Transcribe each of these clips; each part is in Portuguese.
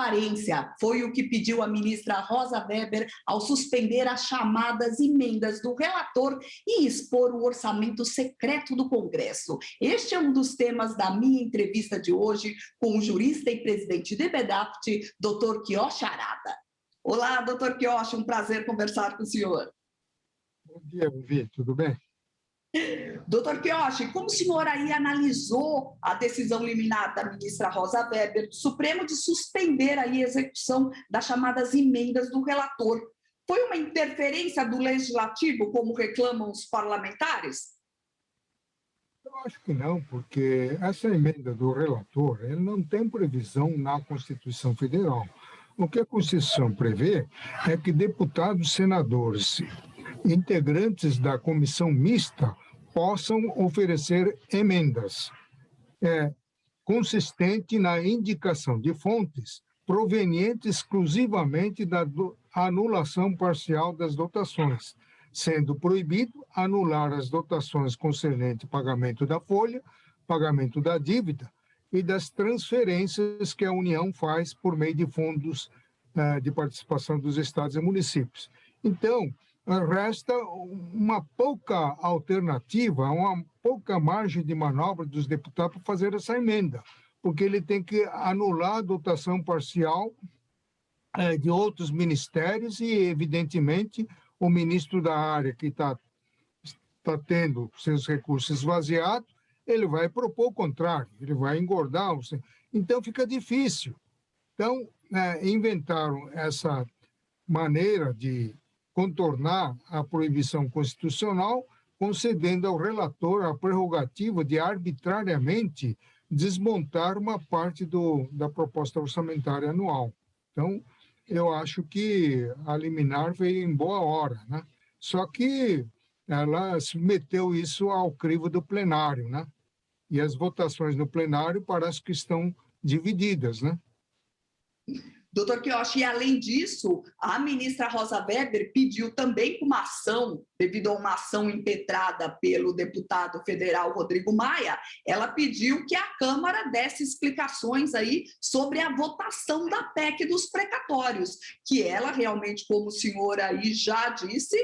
Transparência foi o que pediu a ministra Rosa Weber ao suspender as chamadas emendas do relator e expor o orçamento secreto do Congresso. Este é um dos temas da minha entrevista de hoje com o jurista e presidente do EBEDAPT, Dr. Quioche Arada. Olá, doutor Quioche, um prazer conversar com o senhor. Bom dia, Vivi, tudo bem? Doutor Quioche, como o senhor aí analisou a decisão liminar da ministra Rosa Weber do Supremo de suspender aí a execução das chamadas emendas do relator? Foi uma interferência do Legislativo, como reclamam os parlamentares? Eu acho que não, porque essa emenda do relator ele não tem previsão na Constituição Federal. O que a Constituição prevê é que deputados, senadores, integrantes da comissão mista possam oferecer emendas, consistente na indicação de fontes provenientes exclusivamente da anulação parcial das dotações, sendo proibido anular as dotações concernentes pagamento da folha, pagamento da dívida e das transferências que a União faz por meio de fundos de participação dos estados e municípios. Então, resta uma pouca alternativa, uma pouca margem de manobra dos deputados para fazer essa emenda, porque ele tem que anular a dotação parcial de outros ministérios e, evidentemente, o ministro da área que está tendo seus recursos esvaziados, ele vai propor o contrário, ele vai engordar. Então, fica difícil. Então, inventaram essa maneira de contornar a proibição constitucional, concedendo ao relator a prerrogativa de arbitrariamente desmontar uma parte da proposta orçamentária anual. Então, eu acho que a liminar veio em boa hora, né? Só que ela submeteu isso ao crivo do plenário, né? E as votações no plenário parece que estão divididas, né? Doutor Quioche, e além disso, a ministra Rosa Weber pediu também uma ação, devido a uma ação impetrada pelo deputado federal Rodrigo Maia, ela pediu que a Câmara desse explicações aí sobre a votação da PEC dos precatórios, que ela realmente, como o senhor aí já disse,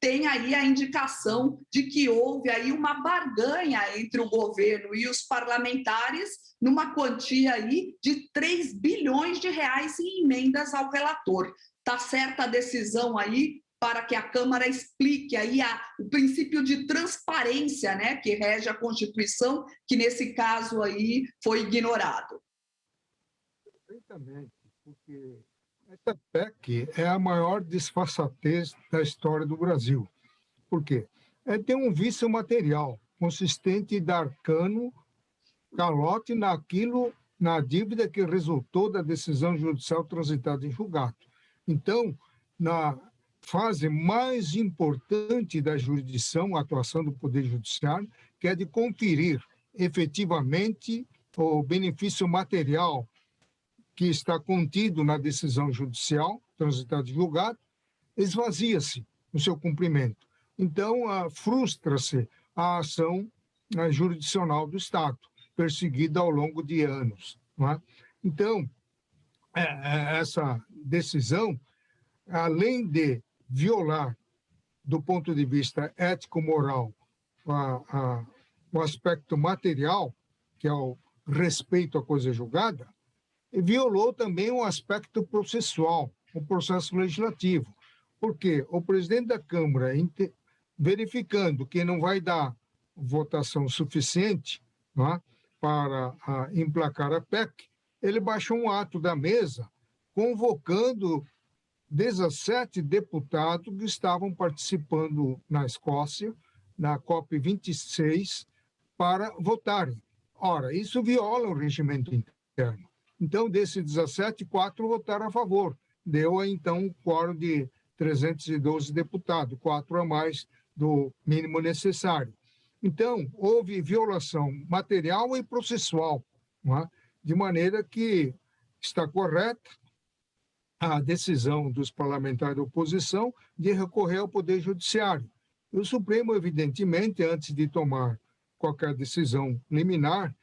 tem aí a indicação de que houve aí uma barganha entre o governo e os parlamentares numa quantia aí de 3 bilhões de reais em emendas ao relator. Está certa a decisão aí para que a Câmara explique aí o princípio de transparência, né, que rege a Constituição, que nesse caso aí foi ignorado. Perfeitamente, porque essa PEC é a maior disfarçatez da história do Brasil. Por quê? Tem um vício material consistente em dar calote na dívida que resultou da decisão judicial transitada em julgado. Então, na fase mais importante da jurisdição, a atuação do Poder Judiciário, que é de conferir efetivamente o benefício material que está contido na decisão judicial transitada em julgado, esvazia-se no seu cumprimento. Então, frustra-se a ação jurisdicional do Estado, perseguida ao longo de anos. Não é? Então, essa decisão, além de violar, do ponto de vista ético-moral, o aspecto material, que é o respeito à coisa julgada, violou também o aspecto processual, o processo legislativo. Porque o presidente da Câmara, verificando que não vai dar votação suficiente, não é, para emplacar a PEC, ele baixou um ato da mesa convocando 17 deputados que estavam participando na Escócia, na COP26, para votarem. Ora, isso viola o regimento interno. Então, desses 17, 4 votaram a favor. Deu, então, um quórum de 312 deputados, 4 a mais do mínimo necessário. Então, houve violação material e processual, não é? De maneira que está correta a decisão dos parlamentares da oposição de recorrer ao Poder Judiciário. E o Supremo, evidentemente, antes de tomar qualquer decisão liminar,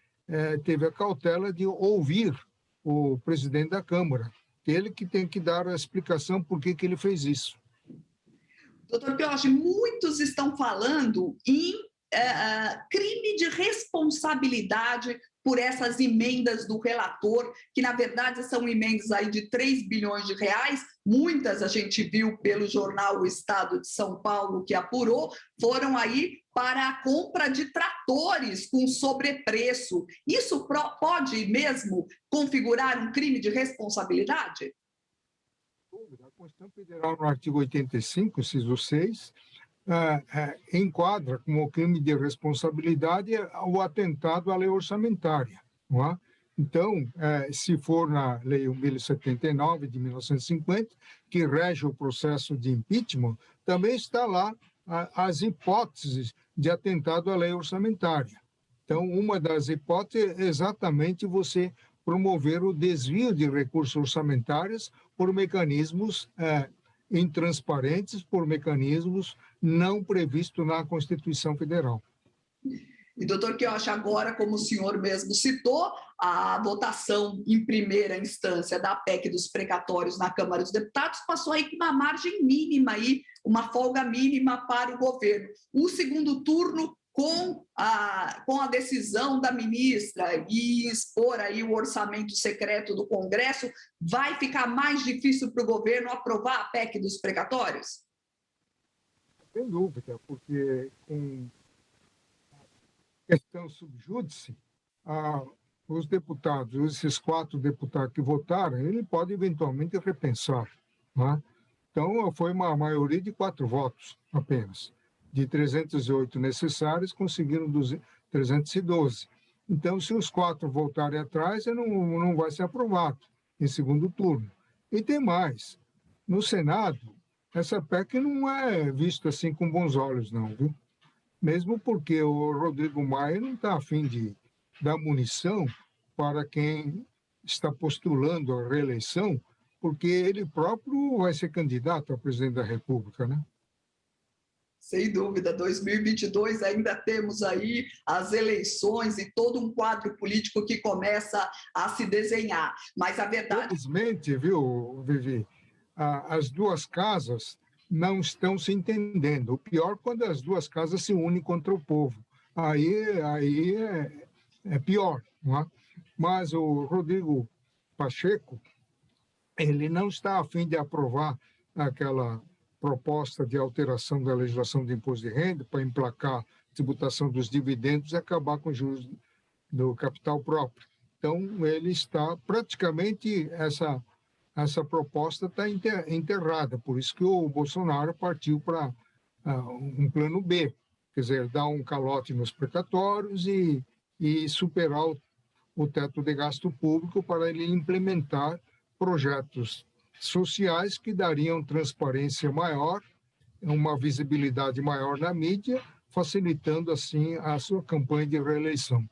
teve a cautela de ouvir o presidente da Câmara, Ele que tem que dar a explicação por que ele fez isso. Doutor Quiochi, muitos estão falando em crime de responsabilidade por essas emendas do relator, que na verdade são emendas aí de 3 bilhões de reais, muitas a gente viu pelo jornal O Estado de São Paulo que apurou, foram aí para a compra de tratores com sobrepreço. Isso pode mesmo configurar um crime de responsabilidade? A Constituição Federal, no artigo 85, inciso 6, enquadra como crime de responsabilidade o atentado à lei orçamentária. Não é? Então, se for na Lei 1079 de 1950, que rege o processo de impeachment, também está lá as hipóteses de atentado à lei orçamentária. Então, uma das hipóteses é exatamente você promover o desvio de recursos orçamentários por mecanismos intransparentes, por mecanismos não previstos na Constituição Federal. E, doutor Quiochi, agora, como o senhor mesmo citou, a votação em primeira instância da PEC dos precatórios na Câmara dos Deputados passou aí com uma margem mínima, aí, uma folga mínima para o governo. O segundo turno, com a decisão da ministra e expor aí o orçamento secreto do Congresso, vai ficar mais difícil para o governo aprovar a PEC dos precatórios? Sem dúvida, porque com questão subjúdice, os deputados, esses 4 deputados que votaram, ele pode eventualmente repensar. Né? Então, foi uma maioria de 4 votos apenas. De 308 necessários, conseguiram 312. Então, se os 4 voltarem atrás, não vai ser aprovado em segundo turno. E tem mais. No Senado, essa PEC não é vista assim com bons olhos, não, viu? Mesmo porque o Rodrigo Maia não está a fim de dar munição para quem está postulando a reeleição, porque ele próprio vai ser candidato a presidente da República, né? Sem dúvida, 2022 ainda temos aí as eleições e todo um quadro político que começa a se desenhar. Mas a verdade... Felizmente, viu, Vivi, as duas casas não estão se entendendo. O pior é quando as duas casas se unem contra o povo. Aí é pior, não é? Mas o Rodrigo Pacheco, ele não está a fim de aprovar aquela proposta de alteração da legislação de imposto de renda para emplacar a tributação dos dividendos e acabar com os juros do capital próprio. Então, ele está praticamente, essa proposta está enterrada, por isso que o Bolsonaro partiu para um plano B, quer dizer, dar um calote nos precatórios e superar o teto de gasto público para ele implementar projetos sociais que dariam transparência maior, uma visibilidade maior na mídia, facilitando, assim, a sua campanha de reeleição.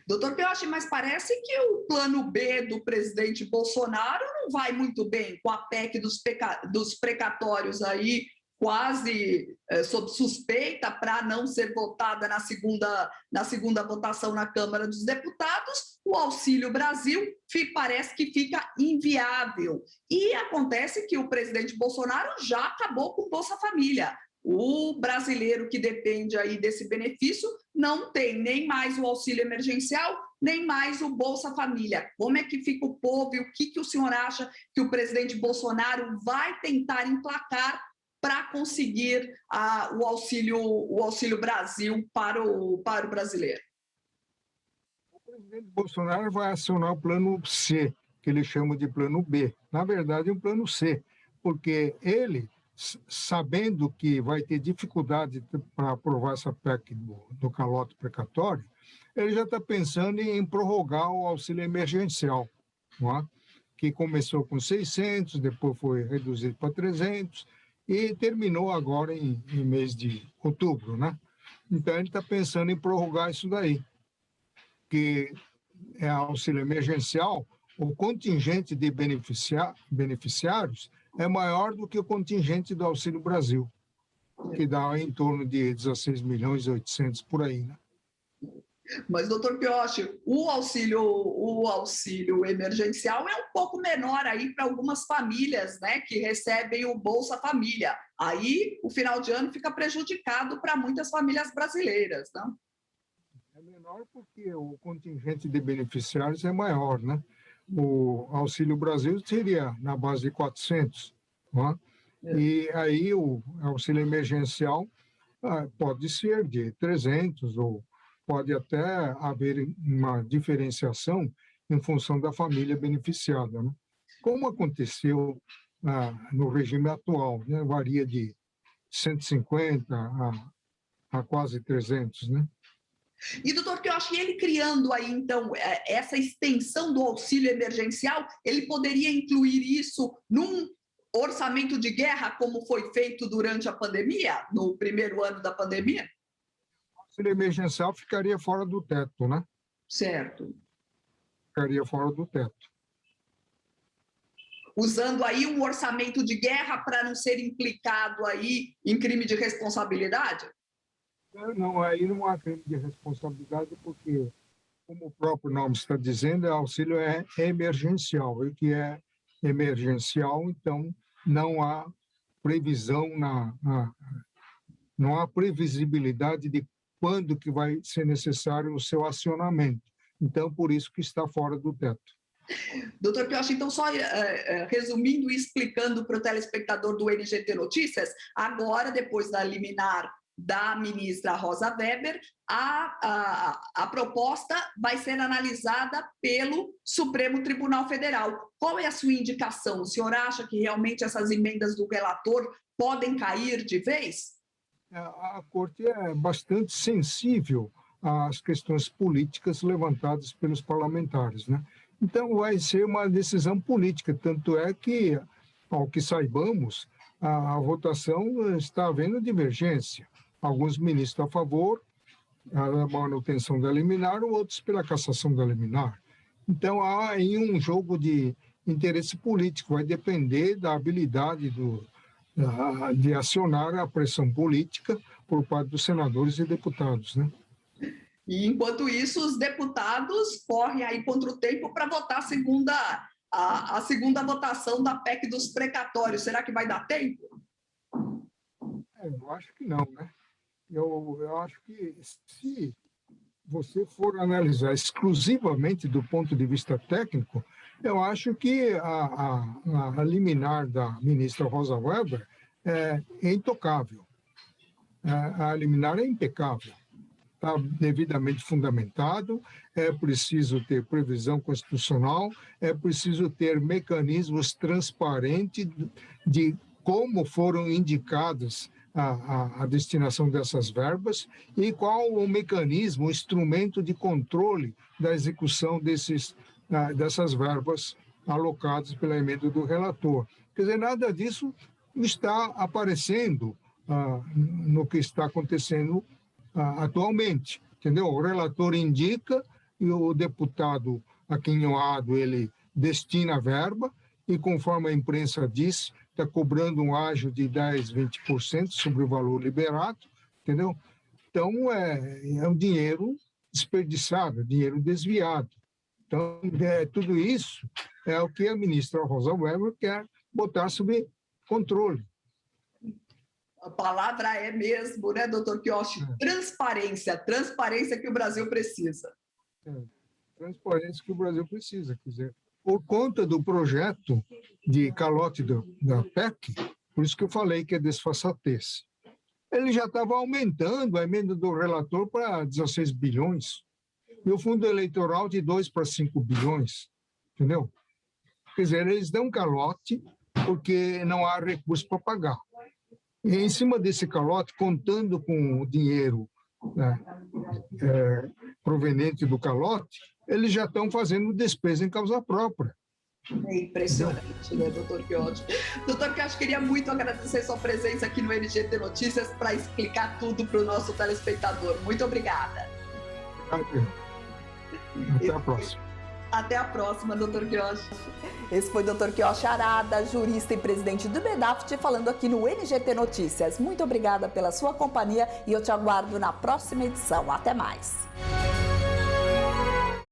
Doutor Quiochi, mas parece que o plano B do presidente Bolsonaro não vai muito bem com a PEC dos precatórios aí, quase sob suspeita para não ser votada na segunda votação na Câmara dos Deputados. O Auxílio Brasil parece que fica inviável. E acontece que o presidente Bolsonaro já acabou com o Bolsa Família. O brasileiro que depende aí desse benefício não tem nem mais o auxílio emergencial, nem mais o Bolsa Família. Como é que fica o povo e o que o senhor acha que o presidente Bolsonaro vai tentar emplacar para conseguir o auxílio Brasil para o brasileiro? O presidente Bolsonaro vai acionar o plano C, que ele chama de plano B. Na verdade, é um plano C, porque ele, sabendo que vai ter dificuldade para aprovar essa PEC do calote precatório, ele já está pensando em prorrogar o auxílio emergencial, não é? Que começou com 600, depois foi reduzido para 300 e terminou agora em mês de outubro, né? Então, ele está pensando em prorrogar isso daí, que é auxílio emergencial, o contingente de beneficiários é maior do que o contingente do Auxílio Brasil, que dá em torno de 16 milhões e 800 por aí, né? Mas, doutor Pioche, o auxílio emergencial é um pouco menor aí para algumas famílias, né, que recebem o Bolsa Família. Aí, o final de ano fica prejudicado para muitas famílias brasileiras, não? É menor porque o contingente de beneficiários é maior, né? O Auxílio Brasil seria na base de 400, não é? E aí o auxílio emergencial pode ser de 300 ou pode até haver uma diferenciação em função da família beneficiada, né? Como aconteceu no regime atual, né? Varia de 150 a quase 300, né? E, doutor, que eu achei ele criando aí, então, essa extensão do auxílio emergencial, ele poderia incluir isso num orçamento de guerra, como foi feito durante a pandemia, no primeiro ano da pandemia? O auxílio emergencial ficaria fora do teto, né? Certo. Ficaria fora do teto. Usando aí um orçamento de guerra para não ser implicado aí em crime de responsabilidade? Não, aí não há crime de responsabilidade, porque, como o próprio nome está dizendo, o auxílio é emergencial. E o que é emergencial, então, não há previsão, não há previsibilidade de quando que vai ser necessário o seu acionamento. Então, por isso que está fora do teto. Doutor Pioche, então, só resumindo e explicando para o telespectador do NGT Notícias, agora, depois da liminar da ministra Rosa Weber, a proposta vai ser analisada pelo Supremo Tribunal Federal. Qual é a sua indicação? O senhor acha que realmente essas emendas do relator podem cair de vez? A Corte é bastante sensível às questões políticas levantadas pelos parlamentares, né? Então, vai ser uma decisão política, tanto é que, ao que saibamos, a votação está havendo divergência. Alguns ministros a favor da manutenção da liminar, outros pela cassação da liminar. Então, há aí um jogo de interesse político, vai depender da habilidade de acionar a pressão política por parte dos senadores e deputados, né? E, enquanto isso, os deputados correm aí contra o tempo para votar a segunda votação da PEC dos precatórios. Será que vai dar tempo? Eu acho que não, né? Eu acho que se você for analisar exclusivamente do ponto de vista técnico, eu acho que a liminar da ministra Rosa Weber é intocável. A liminar é impecável. Está devidamente fundamentado, é preciso ter previsão constitucional, é preciso ter mecanismos transparentes de como foram indicadas a destinação dessas verbas e qual o mecanismo, o instrumento de controle da execução dessas verbas alocadas pela emenda do relator. Quer dizer, nada disso está aparecendo no que está acontecendo atualmente, entendeu? O relator indica e o deputado aquinhoado, ele destina a verba e, conforme a imprensa diz, está cobrando um ágio de 10%, 20% sobre o valor liberado, entendeu? Então, é um dinheiro desperdiçado, dinheiro desviado. Então, tudo isso é o que a ministra Rosa Weber quer botar sob controle. A palavra é mesmo, né, doutor Pioche? Transparência que o Brasil precisa. Transparência que o Brasil precisa, quer dizer, por conta do projeto de calote da PEC, por isso que eu falei que é desfaçatez. Ele já estava aumentando a emenda do relator para 16 bilhões, e o fundo eleitoral de 2 para 5 bilhões, entendeu? Quer dizer, eles dão calote porque não há recurso para pagar. E em cima desse calote, contando com o dinheiro, né, proveniente do calote, eles já estão fazendo despesa em causa própria. É impressionante, né, doutor Pioche? Doutor Pioche, queria muito agradecer sua presença aqui no NGT Notícias para explicar tudo para o nosso telespectador. Muito obrigada. Até a próxima. Até a próxima, doutor Pioche. Esse foi o doutor Pioche Arada, jurista e presidente do BEDAFT, falando aqui no NGT Notícias. Muito obrigada pela sua companhia e eu te aguardo na próxima edição. Até mais.